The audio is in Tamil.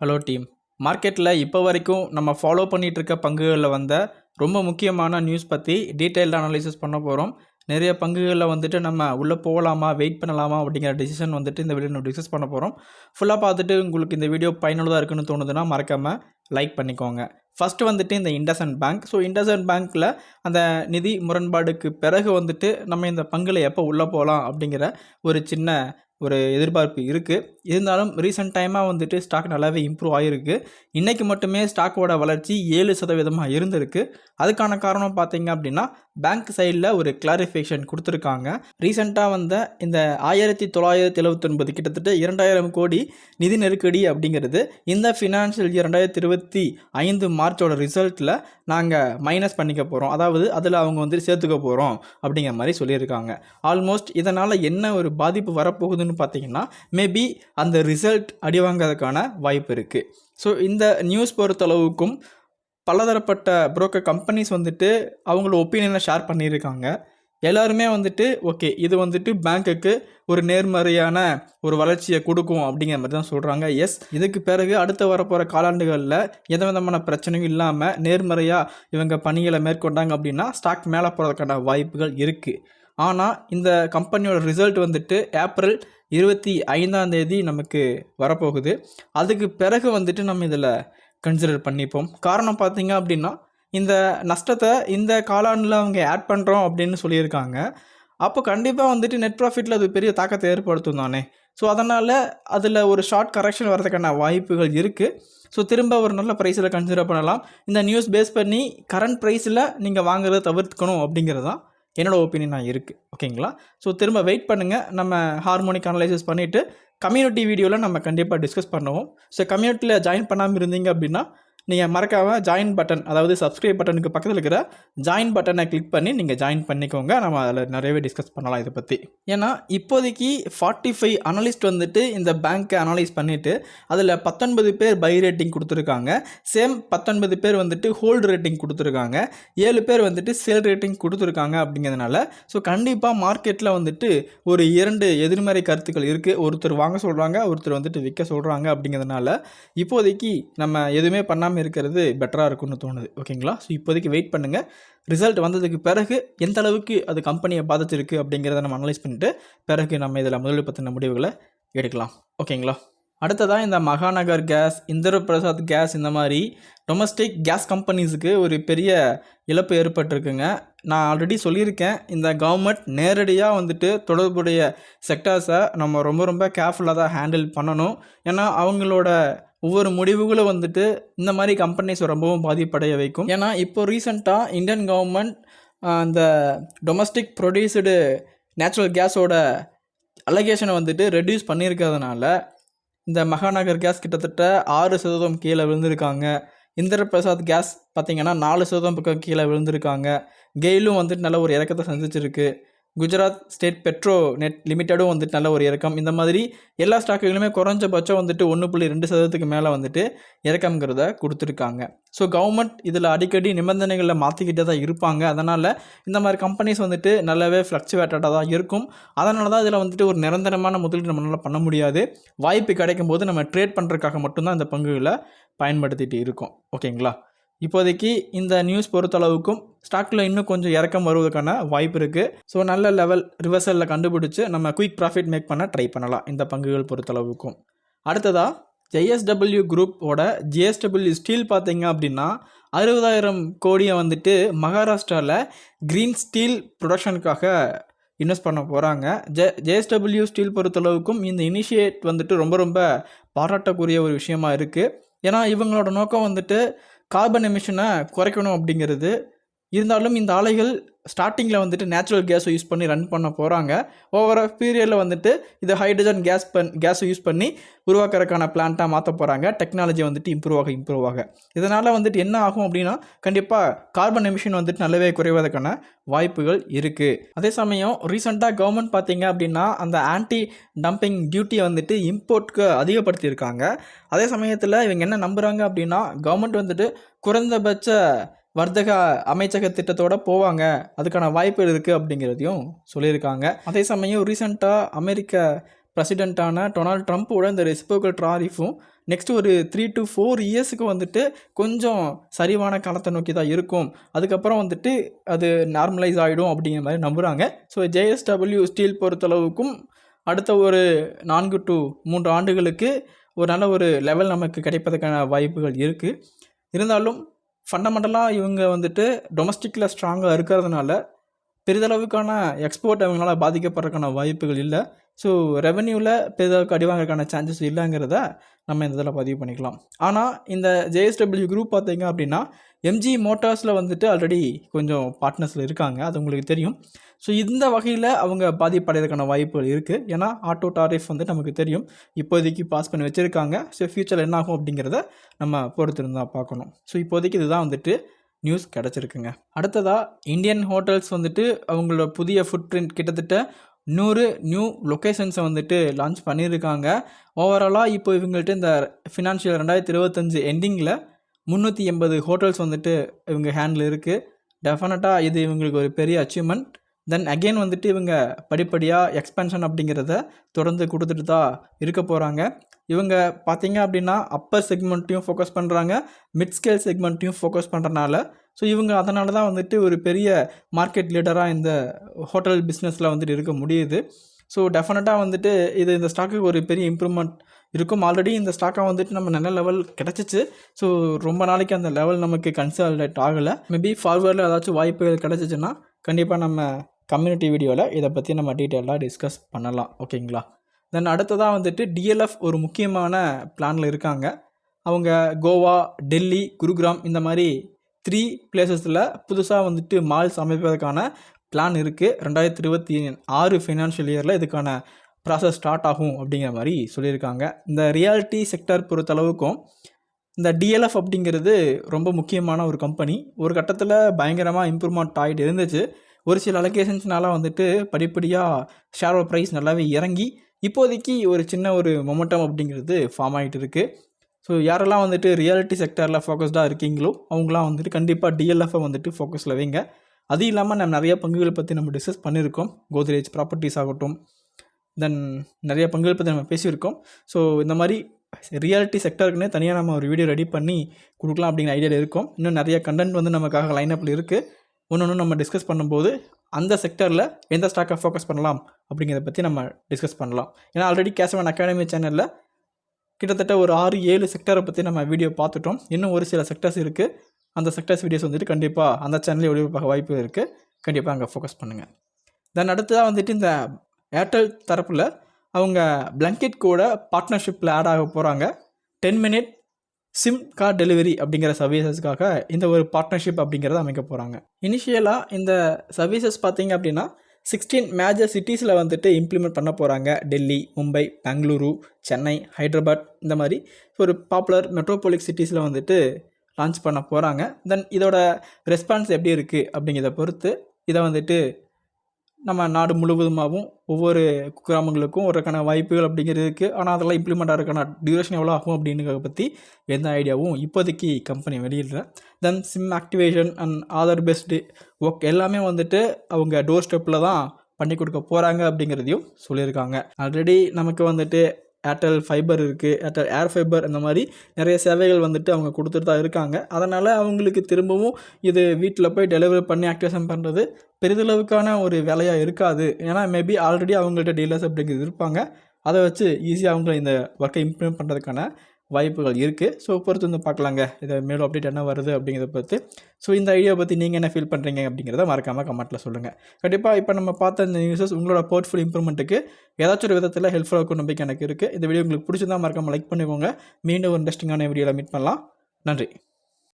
Hello team. மார்க்கெட்டில் இப்போ வரைக்கும் நம்ம ஃபாலோ பண்ணிகிட்டு இருக்க பங்குகளில் வந்த ரொம்ப முக்கியமான நியூஸ் பற்றி டீட்டெயில்டு அனாலிசிஸ் பண்ண போகிறோம். நிறைய பங்குகளில் வந்துட்டு நம்ம உள்ளே போகலாமா வெயிட் பண்ணலாமா அப்படிங்கிற டிசிஷன் வந்துட்டு இந்த வீடியோ நம்ம டிஸ்கஸ் பண்ண போகிறோம். ஃபுல்லாக பார்த்துட்டு உங்களுக்கு இந்த வீடியோ பயனுள்ளதாக இருக்குன்னு தோணுதுன்னா மறக்காமல் லைக் பண்ணிக்கோங்க. ஃபஸ்ட்டு வந்துட்டு இந்த இண்டஸ்இண்ட் பேங்க். ஸோ இண்டஸ்இண்ட் பேங்க்கில் அந்த நிதி முரண்பாடுக்கு பிறகு வந்துட்டு நம்ம இந்த பங்கில் எப்போ உள்ளே போகலாம் அப்படிங்கிற ஒரு சின்ன எதிர்பார்ப்பு இருக்குது. இருந்தாலும் ரீசெண்ட் டைமாக வந்துட்டு ஸ்டாக் நல்லாவே இம்ப்ரூவ் ஆகிருக்கு. இன்றைக்கி மட்டுமே ஸ்டாக்கோட வளர்ச்சி 7% இருந்திருக்கு. அதுக்கான காரணம் பார்த்தீங்க அப்படின்னா பேங்க் சைடில் ஒரு கிளாரிஃபிகேஷன் கொடுத்துருக்காங்க. ரீசெண்டாக வந்த இந்த 1979 கிட்டத்தட்ட 2000 கோடி நிதி நெருக்கடி அப்படிங்கிறது இந்த ஃபினான்ஷியல் இயர் 2025 மார்ச்சோட ரிசல்ட்டில் நாங்கள் மைனஸ் பண்ணிக்க போகிறோம், அதாவது அதில் அவங்க வந்துட்டு சேர்த்துக்க போகிறோம் அப்படிங்கிற மாதிரி சொல்லியிருக்காங்க. ஆல்மோஸ்ட் இதனால் என்ன ஒரு பாதிப்பு வரப்போகுதுன்னு பார்த்தீங்கன்னா மேபி அந்த ரிசல்ட் அடி வாங்கிறதுக்கான வாய்ப்பு இருக்குது. ஸோ இந்த நியூஸ் பொறுத்தளவுக்கும் பலதரப்பட்ட புரோக்கர் கம்பெனிஸ் வந்துட்டு அவங்களோட ஒப்பீனியனை ஷேர் பண்ணியிருக்காங்க. எல்லாருமே வந்துட்டு ஓகே இது வந்துட்டு பேங்க்குக்கு ஒரு நேர்மறையான ஒரு வளர்ச்சியை கொடுக்கும் அப்படிங்கிற மாதிரி தான் சொல்கிறாங்க. எஸ், இதுக்கு பிறகு அடுத்து வரப்போகிற காலாண்டுகளில் எந்த விதமான பிரச்சனையும் இல்லாமல் நேர்மறையாக இவங்க பணிகளை மேற்கொண்டாங்க அப்படின்னா ஸ்டாக் மேலே போகிறதுக்கான வாய்ப்புகள் இருக்குது. ஆனால் இந்த கம்பெனியோட ரிசல்ட் வந்துட்டு ஏப்ரல் 25 நமக்கு வரப்போகுது. அதுக்கு பிறகு வந்துட்டு நம்ம இதில் கன்சிடர் பண்ணிப்போம். காரணம் பார்த்தீங்க அப்படின்னா இந்த நஷ்டத்தை இந்த காலாண்டில் அவங்க ஆட் பண்ணுறோம் அப்படின்னு சொல்லியிருக்காங்க. அப்போ கண்டிப்பாக வந்துட்டு நெட் ப்ராஃபிட்டில் அது பெரிய தாக்கத்தை ஏற்படுத்தும் தானே. ஸோ அதனால் அதில் ஒரு ஷார்ட் கரெக்ஷன் வரதுக்கான வாய்ப்புகள் இருக்குது. ஸோ திரும்ப ஒரு நல்ல ப்ரைஸில் கன்சிடர் பண்ணலாம். இந்த நியூஸ் பேஸ் பண்ணி கரண்ட் ப்ரைஸில் நீங்கள் வாங்குறத தவிர்த்துக்கணும் அப்படிங்கிறது தான் என்னோடய ஒப்பீனியனாக இருக்குது. ஓகேங்களா? ஸோ திரும்ப வெயிட் பண்ணுங்கள். நம்ம ஹார்மோனிக் அனலைசிஸ் பண்ணிவிட்டு கம்யூனிட்டி வீடியோவில் நம்ம கண்டிப்பாக டிஸ்கஸ் பண்ணுவோம். ஸோ கம்யூனிட்டியில் ஜாயின் பண்ணாமல் இருந்தீங்க அப்படின்னா நீங்கள் மறக்காமல் ஜாயின் பட்டன், அதாவது சப்ஸ்கிரைப் பட்டனுக்கு பக்கத்தில் இருக்கிற ஜாயின் பட்டனை கிளிக் பண்ணி நீங்கள் ஜாயின் பண்ணிக்கோங்க. நம்ம அதில் நிறையவே டிஸ்கஸ் பண்ணலாம் இதை பற்றி. ஏன்னா இப்போதைக்கு 45 அனலிஸ்ட் வந்துட்டு இந்த பேங்க்கை அனலைஸ் பண்ணிவிட்டு அதில் 19 பேர் பை ரேட்டிங் கொடுத்துருக்காங்க. சேம் 19 பேர் வந்துட்டு ஹோல்டு ரேட்டிங் கொடுத்துருக்காங்க. 7 பேர் வந்துட்டு சேல் ரேட்டிங் கொடுத்துருக்காங்க. அப்படிங்கிறதுனால ஸோ கண்டிப்பாக மார்க்கெட்டில் வந்துட்டு ஒரு 2 எதிர்மறை கருத்துக்கள் இருக்குது. ஒருத்தர் வாங்க சொல்கிறாங்க, ஒருத்தர் வந்துட்டு விற்க சொல்கிறாங்க. அப்படிங்கிறதுனால இப்போதைக்கு நம்ம எதுவுமே பண்ணாமல் இருக்கிறது பெட்டராக இருக்கும்னு தோணுது. ஓகேங்களா? ஸோ இப்போதைக்கு வெயிட் பண்ணுங்கள். ரிசல்ட் வந்ததுக்கு பிறகு எந்த அளவுக்கு அது கம்பெனியை பாதிச்சிருக்கு அப்படிங்கிறத நம்ம அனலைஸ் பண்ணிட்டு பிறகு நம்ம இதில் முதலீடு பற்றின முடிவுகளை எடுக்கலாம். ஓகேங்களா? அடுத்ததாக இந்த மகாநகர் கேஸ், இந்திரபிரசாத் கேஸ், இந்த மாதிரி டொமஸ்டிக் கேஸ் கம்பெனிஸுக்கு ஒரு பெரிய இழப்பு ஏற்பட்டிருக்குங்க. நான் ஆல்ரெடி சொல்லியிருக்கேன், இந்த கவர்மெண்ட் நேரடியாக வந்துட்டு தொடர்புடைய செக்டார்ஸை நம்ம ரொம்ப கேர்ஃபுல்லாக தான் ஹேண்டில் பண்ணணும். ஏன்னா அவங்களோட ஒவ்வொரு முடிவுகளும் வந்துட்டு இந்த மாதிரி கம்பெனிஸ் ரொம்பவும் பாதிப்படைய வைக்கும். ஏன்னா இப்போ ரீசெண்டாக இந்தியன் கவர்மெண்ட் அந்த டொமஸ்டிக் ப்ரொடியூஸ்டு நேச்சுரல் கேஸோட அலகேஷனை வந்துட்டு ரெடியூஸ் பண்ணியிருக்கிறதுனால இந்த மகாநகர் கேஸ் கிட்டத்தட்ட 6% கீழே விழுந்திருக்காங்க. இந்திரபிரசாத் கேஸ் பார்த்திங்கன்னா 4% பக்கம் கீழே விழுந்திருக்காங்க. கெயிலும் வந்துட்டு நல்ல ஒரு இறக்கத்தை சந்திச்சிருக்கு. குஜராத் ஸ்டேட் பெட்ரோ நெட் லிமிட்டடும் வந்துட்டு நல்ல ஒரு இறக்கம். இந்த மாதிரி எல்லா ஸ்டாக்குகளுமே குறைஞ்சபட்சம் வந்துட்டு 1.2% மேலே வந்துட்டு இறக்கம்ங்கிறத கொடுத்துருக்காங்க. ஸோ கவர்மெண்ட் இதில் அடிக்கடி நிபந்தனைகளில் மாற்றிக்கிட்டே தான் இருப்பாங்க. அதனால் இந்த மாதிரி கம்பெனிஸ் வந்துட்டு நல்லாவே ஃப்ளக்சுவேட்டடாக தான் இருக்கும். அதனால தான் இதில் வந்துட்டு ஒரு நிரந்தரமான முதலீடு நம்மளால் பண்ண முடியாது. வாய்ப்பு கிடைக்கும் போது நம்ம ட்ரேட் பண்ணுறதுக்காக மட்டும்தான் இந்த பங்குகளை பயன்படுத்திட்டு இருக்கோம். ஓகேங்களா? இப்போதைக்கு இந்த நியூஸ் பொறுத்தளவுக்கும் ஸ்டாக்கில் இன்னும் கொஞ்சம் இறக்கம் வருவதற்கான வாய்ப்பு இருக்குது. ஸோ நல்ல லெவல் ரிவர்சலில் கண்டுபிடிச்சி நம்ம குயிக் ப்ராஃபிட் மேக் பண்ண ட்ரை பண்ணலாம் இந்த பங்குகள் பொறுத்தளவுக்கும். அடுத்ததாக JSW குரூப்போட JSW ஸ்டீல் பார்த்தீங்க அப்படின்னா 60,000 கோடியை வந்துட்டு மகாராஷ்டிராவில் க்ரீன் ஸ்டீல் ப்ரொடக்ஷனுக்காக இன்வெஸ்ட் பண்ண போகிறாங்க. JSW ஸ்டீல் பொறுத்தளவுக்கும் இந்த இனிஷியேட் வந்துட்டு ரொம்ப பாராட்டக்கூடிய ஒரு விஷயமா இருக்குது. ஏன்னா இவங்களோட நோக்கம் வந்துட்டு கார்பன் எமிஷனை குறைக்கணும் அப்படிங்கிறது. இருந்தாலும் இந்த ஆலைகள் ஸ்டார்டிங்கில் வந்துட்டு நேச்சுரல் கேஸை யூஸ் பண்ணி ரன் பண்ண போகிறாங்க. ஓவர பீரியடில் வந்துட்டு இது ஹைட்ரஜன் கேஸை யூஸ் பண்ணி உருவாக்குறதுக்கான பிளான்ட்டாக மாற்ற போகிறாங்க. டெக்னாலஜி வந்துட்டு இம்ப்ரூவ் ஆக இதனால் வந்துட்டு என்ன ஆகும் அப்படின்னா கண்டிப்பாக கார்பன் எமிஷன் வந்துட்டு நல்லாவே குறைவதற்கான வாய்ப்புகள் இருக்குது. அதே சமயம் ரீசெண்டாக கவர்மெண்ட் பார்த்தீங்க அப்படின்னா அந்த ஆன்டி டம்பிங் டியூட்டியை வந்துட்டு இம்போர்ட்க்கு அதிகப்படுத்தியிருக்காங்க. அதே சமயத்தில் இவங்க என்ன நம்புகிறாங்க அப்படின்னா கவர்மெண்ட் வந்துட்டு குறைந்தபட்ச வர்த்தக அமைச்சக திட்டத்தோடு போவாங்க, அதுக்கான வாய்ப்பு இருக்குது அப்படிங்கிறதையும் சொல்லியிருக்காங்க. அதே சமயம் ரீசெண்டாக அமெரிக்க பிரசிடெண்ட்டான டொனால்ட் ட்ரம்ப்போட இந்த ரெசிப்ரோக்கல் டாரிஃபும் நெக்ஸ்ட் ஒரு 3 to 4 இயர்ஸுக்கு வந்துட்டு கொஞ்சம் சரிவான காலத்தை நோக்கி தான் இருக்கும். அதுக்கப்புறம் வந்துட்டு அது நார்மலைஸ் ஆகிடும் அப்படிங்கிற மாதிரி நம்புகிறாங்க. ஸோ JSW ஸ்டீல் பொறுத்தளவுக்கும் அடுத்த ஒரு 4 to 3 ஆண்டுகளுக்கு ஒரு நல்ல ஒரு லெவல் நமக்கு கிடைப்பதற்கான வாய்ப்புகள் இருக்குது. இருந்தாலும் ஃபண்டமெண்டலாக இவங்க வந்துட்டு டொமஸ்டிக்கில் ஸ்ட்ராங்காக இருக்கிறதுனால பெரிதளவுக்கான எக்ஸ்போர்ட் அவங்களால பாதிக்கப்படுறதுக்கான வாய்ப்புகள் இல்லை. ஸோ ரெவென்யூவில் பெரிதளவுக்கு அடி வாங்குறதுக்கான சான்சஸ் இல்லைங்கிறத நம்ம இந்த இதில் பதிவு பண்ணிக்கலாம். ஆனால் இந்த JSW குரூப் பார்த்தீங்க அப்படின்னா MG மோட்டார்ஸில் வந்துட்டு ஆல்ரெடி கொஞ்சம் பார்ட்னர்ஸில் இருக்காங்க, அது உங்களுக்கு தெரியும். ஸோ இந்த வகையில் அவங்க பாதிப்படைகிறதுக்கான வாய்ப்புகள் இருக்குது. ஏன்னா ஆட்டோ டாரிஃப் வந்து நமக்கு தெரியும், இப்போதைக்கு பாஸ் பண்ணி வச்சுருக்காங்க. ஸோ ஃப்யூச்சரில் என்ன ஆகும் அப்படிங்கிறத நம்ம பொறுத்திருந்தால் பார்க்கணும். ஸோ இப்போதைக்கு இதுதான் வந்துட்டு நியூஸ் கிடச்சிருக்குங்க. அடுத்ததாக இந்தியன் ஹோட்டல்ஸ் வந்துட்டு அவங்களோட புதிய ஃபுட் பிரிண்ட் கிட்டத்தட்ட 100 நியூ லொக்கேஷன்ஸை வந்துட்டு லான்ச் பண்ணியிருக்காங்க. ஓவராலாக இப்போ இவங்கள்ட்ட இந்த ஃபினான்ஷியல் 2025 எண்டிங்கில் 380 ஹோட்டல்ஸ் வந்துட்டு இவங்க ஹேண்டில் இருக்குது. டெஃபினட்டாக இது இவங்களுக்கு ஒரு பெரிய அச்சீவ்மெண்ட். தென் அகெயின் வந்துட்டு இவங்க படிப்படியாக எக்ஸ்பென்ஷன் அப்படிங்கிறத தொடர்ந்து கொடுத்துட்டு தான் இருக்க போகிறாங்க. இவங்க பார்த்தீங்க அப்படின்னா அப்பர் செக்மெண்ட்டையும் ஃபோக்கஸ் பண்ணுறாங்க, மிட் ஸ்கேல் செக்மெண்ட்டையும் ஃபோக்கஸ் பண்ணுறனால ஸோ இவங்க அதனால தான் வந்துட்டு ஒரு பெரிய மார்க்கெட் லீடராக இந்த ஹோட்டல் பிஸ்னஸில் வந்துட்டு இருக்க முடியுது. ஸோ டெஃபினட்டாக வந்துட்டு இது இந்த ஸ்டாக்குக்கு ஒரு பெரிய இம்ப்ரூவ்மெண்ட் இருக்கும். ஆல்ரெடி இந்த ஸ்டாக்கை வந்துட்டு நம்ம நல்ல லெவல் கிடச்சிச்சு. ஸோ ரொம்ப நாளைக்கு அந்த லெவல் நமக்கு கன்சாலிடேட் ஆகலை. மேபி ஃபார்வர்டில் ஏதாச்சும் வாய்ப்புகள் கிடச்சிச்சின்னா கண்டிப்பாக நம்ம கம்யூனிட்டி வீடியோவில் இதை பற்றி நம்ம டீட்டெயிலாக டிஸ்கஸ் பண்ணலாம். ஓகேங்களா? தென் அடுத்ததாக வந்துட்டு DLF ஒரு முக்கியமான பிளானில் இருக்காங்க. அவங்க கோவா, டெல்லி, குருகிராம் இந்த மாதிரி 3 பிளேசஸில் புதுசாக வந்துட்டு மால்ஸ் அமைப்பதற்கான பிளான் இருக்குது. 2026 ஃபினான்ஷியல் இயரில் இதுக்கான ப்ராசஸ் ஸ்டார்ட் ஆகும் அப்படிங்கிற மாதிரி சொல்லியிருக்காங்க. இந்த ரியாலிட்டி செக்டர் பொறுத்தளவுக்கும் இந்த DLF அப்படிங்கிறது ரொம்ப முக்கியமான ஒரு கம்பெனி. ஒரு கட்டத்தில் பயங்கரமாக இம்ப்ரூவ்மெண்ட் ஆகிட்டு இருந்துச்சு. ஒரு சில அலோகேஷன்ஸ்னால வந்துட்டு படிப்படியாக ஷேர் ப்ரைஸ் நல்லாவே இறங்கி இப்போதைக்கு ஒரு சின்ன ஒரு மொமெண்டம் அப்படிங்கிறது ஃபார்ம் ஆகிட்டு இருக்குது. ஸோ யாரெல்லாம் வந்துட்டு ரியாலிட்டி செக்டரில் ஃபோக்கஸ்டாக இருக்கீங்களோ அவங்களாம் வந்துட்டு கண்டிப்பாக DLF-ஐ வந்துட்டு ஃபோக்கஸில் வைங்க. அது இல்லாமல் நம்ம நிறைய பங்குகளை பற்றி நம்ம டிஸ்கஸ் பண்ணியிருக்கோம். கோத்ரேஜ் ப்ராப்பர்ட்டிஸ் ஆகட்டும், தென் நிறைய பங்குகள் பற்றி நம்ம பேசியிருக்கோம். ஸோ இந்த மாதிரி ரியாலிட்டி செக்டருக்குன்னே தனியாக நம்ம ஒரு வீடியோ ரெடி பண்ணி கொடுக்கலாம் அப்படிங்கிற ஐடியாவில் இருக்கும். இன்னும் நிறைய கண்டென்ட் வந்து நமக்காக லைனப்பில் இருக்குது. ஒன்று நம்ம டிஸ்கஸ் பண்ணும்போது அந்த செக்டரில் எந்த ஸ்டாக்கை ஃபோக்கஸ் பண்ணலாம் அப்படிங்கிறத பற்றி நம்ம டிஸ்கஸ் பண்ணலாம். ஏன்னா ஆல்ரெடி கேசவன் அகாடமி சேனலில் கிட்டத்தட்ட ஒரு 6-7 செக்டரை பற்றி நம்ம வீடியோ பார்த்துட்டோம். இன்னும் ஒரு சில செக்டர்ஸ் இருக்குது. அந்த செக்டர்ஸ் வீடியோஸ் வந்துட்டு கண்டிப்பாக அந்த சேனலில் ஒளிபரப்பாக வாய்ப்பு இருக்குது. கண்டிப்பாக அங்கே ஃபோக்கஸ் பண்ணுங்கள். தென் அடுத்ததாக வந்துட்டு இந்த ஏர்டெல் தரப்பில் அவங்க பிளாங்கெட் கூட பார்ட்னர்ஷிப்பில் ஆட் ஆக போகிறாங்க. 10 minute சிம் கார்டு டெலிவரி அப்படிங்கிற சர்வீசஸ்க்காக இந்த ஒரு பார்ட்னர்ஷிப் அப்படிங்கிறத அமைக்க போகிறாங்க. இனிஷியலாக இந்த சர்வீசஸ் பார்த்திங்க அப்படின்னா 16 மேஜர் சிட்டிஸில் வந்துட்டு இம்ப்ளிமெண்ட் பண்ண போகிறாங்க. டெல்லி, மும்பை, பெங்களூரு, சென்னை, ஹைதராபாத் இந்த மாதிரி ஒரு பாப்புலர் மெட்ரோபாலிக் சிட்டிஸில் வந்துட்டு லான்ச் பண்ண போகிறாங்க. தென் இதோட ரெஸ்பான்ஸ் எப்படி இருக்குது அப்படிங்கிறத பொறுத்து இதை வந்துட்டு நம்ம நாடு முழுவதுமாகவும் ஒவ்வொரு கிராமங்களுக்கும் ஒருக்கான வாய்ப்புகள் அப்படிங்கிறது இருக்குது. ஆனால் அதெல்லாம் இம்ப்ளிமெண்ட் ஆகிறதுக்கான டியூரேஷன் எவ்வளோ ஆகும் அப்படிங்கிறத பற்றி எந்த ஐடியாவும் இப்போதைக்கு கம்பெனி வெளியிடல. Then sim activation and Aadhaar based work எல்லாமே வந்துட்டு அவங்க டோர் ஸ்டெப்பில் தான் பண்ணி கொடுக்க போகிறாங்க அப்படிங்கிறதையும் சொல்லியிருக்காங்க. ஆல்ரெடி நமக்கு வந்துட்டு ஏர்டெல் ஃபைபர் இருக்குது, ஏர்டெல் ஏர் ஃபைபர், இந்த மாதிரி நிறைய சேவைகள் வந்துட்டு அவங்க கொடுத்துட்டு தான் இருக்காங்க. அதனால் அவங்களுக்கு திரும்பவும் இது வீட்டில் போய் டெலிவரி பண்ணி ஆக்டிவேஷன் பண்ணுறது பெரிதளவுக்கான ஒரு வேலையாக இருக்காது. ஏன்னா மேபி ஆல்ரெடி அவங்கள்ட்ட டீலர்ஸ் அப்படிங்கிறது இருப்பாங்க. அதை வச்சு ஈஸியாக அவங்கள இந்த ஒர்க்கை இம்ப்ளிமெண்ட் பண்ணுறதுக்கான வாய்ப்புகள் இருக்குது. ஸோ பொறுத்து வந்து பார்க்கலாங்க இதை மேலும் அப்டேட் என்ன வருது அப்படிங்கிறத பொறுத்து. ஸோ இந்த ஐடியா பற்றி நீங்கள் என்ன ஃபீல் பண்ணுறீங்க அப்படிங்கிறத மறக்காமல் கமெண்ட்டில் சொல்லுங்கள். கண்டிப்பாக இப்போ நம்ம பார்த்த இந்த நியூஸஸ் உங்களோட போர்ட்ஃபோலியோ இம்ப்ரூவ்மெண்ட்டுக்கு ஏதாச்சும் ஒரு விதத்தில் ஹெல்ப்ஃபுல்லாக இருக்கும் நம்பிக்கை எனக்கு இருக்குது. இந்த வீடியோ உங்களுக்கு பிடிச்சிருந்தா மறக்காமல் லைக் பண்ணிக்கோங்க. மீண்டும் ஒரு இன்ட்ரெஸ்டிங்கான வீடியோவில் மீட் பண்ணலாம். நன்றி.